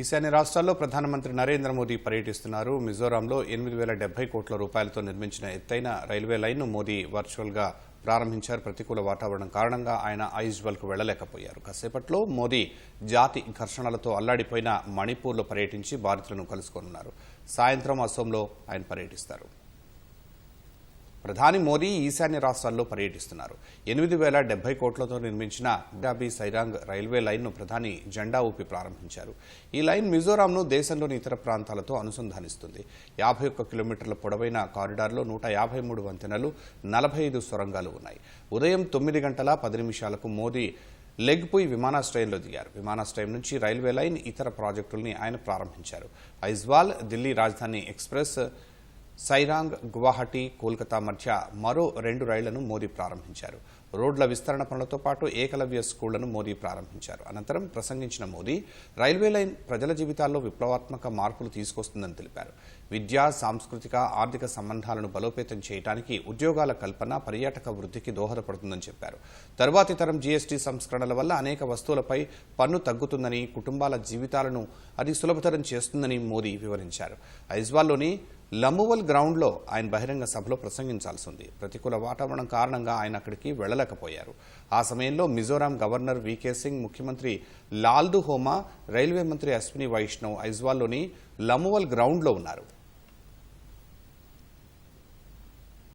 ఈశాన్య రాష్ట్రాల్లో ప్రధానమంత్రి నరేంద్ర మోదీ పర్యటిస్తున్నారు. మిజోరాంలో 8,070 కోట్ల రూపాయలతో నిర్మించిన ఎత్తైన రైల్వే లైన్ను మోదీ వర్చువల్గా ప్రారంభించారు. ప్రతికూల వాతావరణం కారణంగా ఆయన ఐజ్వాల్కు వెళ్లలేకపోయారు. కాసేపట్లో మోదీ జాతి ఘర్షణలతో అల్లాడిపోయిన మణిపూర్లో పర్యటించి బాధితులను కలుసుకోనున్నారు. సాయంత్రం అసోంలో ఆయన పర్యటిస్తారు. ప్రధాని మోదీ ఈశాన్య రాష్ట్రాల్లో పర్యటిస్తున్నారు. 8,070 కోట్లతో నిర్మించిన డాబీ సైరాంగ్ రైల్వే లైన్ను ప్రధాని జెండా ఊపి ప్రారంభించారు. ఈ లైన్ మిజోరాంను దేశంలోని ఇతర ప్రాంతాలతో అనుసంధానిస్తుంది. 51 కిలోమీటర్ల పొడవైన కారిడార్లో 153 వంతెనలు, 45 సొరంగాలు ఉన్నాయి. ఉదయం 9 గంటల 10 నిమిషాలకు మోదీ లెగ్పుయ్ విమానాశ్రయంలో దిగారు. విమానాశ్రయం నుంచి రైల్వే లైన్, ఇతర ప్రాజెక్టుల్ని ఆయన ప్రారంభించారు. ఐజ్వాల్, ఢిల్లీ రాజధాని ఎక్స్ప్రెస్, సైరాంగ్, గువాహటి, కోల్కతా మధ్య మరో 2 రైళ్లను మోదీ ప్రారంభించారు. రోడ్ల విస్తరణ పనులతో పాటు ఏకలవ్య స్కూళ్లను మోదీ ప్రారంభించారు. అనంతరం ప్రసంగించిన మోదీ రైల్వే లైన్ ప్రజల జీవితాల్లో విప్లవాత్మక మార్పులు తీసుకొస్తుందని తెలిపారు. విద్య, సాంస్కృతిక, ఆర్థిక సంబంధాలను బలోపేతం చేయడానికి, ఉద్యోగాల కల్పన, పర్యాటక వృద్ధికి దోహదపడుతుందని చెప్పారు. తరువాతి తరం జీఎస్టీ సంస్కరణల వల్ల అనేక వస్తువులపై పన్ను తగ్గుతుందని, కుటుంబాల జీవితాలను అది సులభతరం చేస్తుందని మోదీ వివరించారు. ఐజ్వాల్లోని లమువల్ గ్రౌండ్లో ఆయన బహిరంగ సభలో ప్రసంగించాల్సి ఉంది. ప్రతికూల వాతావరణం కారణంగా ఆయన అక్కడికి వెళ్లలేకపోయారు. ఆ సమయంలో మిజోరాం గవర్నర్ వీకే సింగ్, ముఖ్యమంత్రి లాల్దు హోమా, రైల్వే మంత్రి అశ్విని వైష్ణవ్ ఐజ్వాల్లోని లమువల్ గ్రౌండ్లో ఉన్నారు.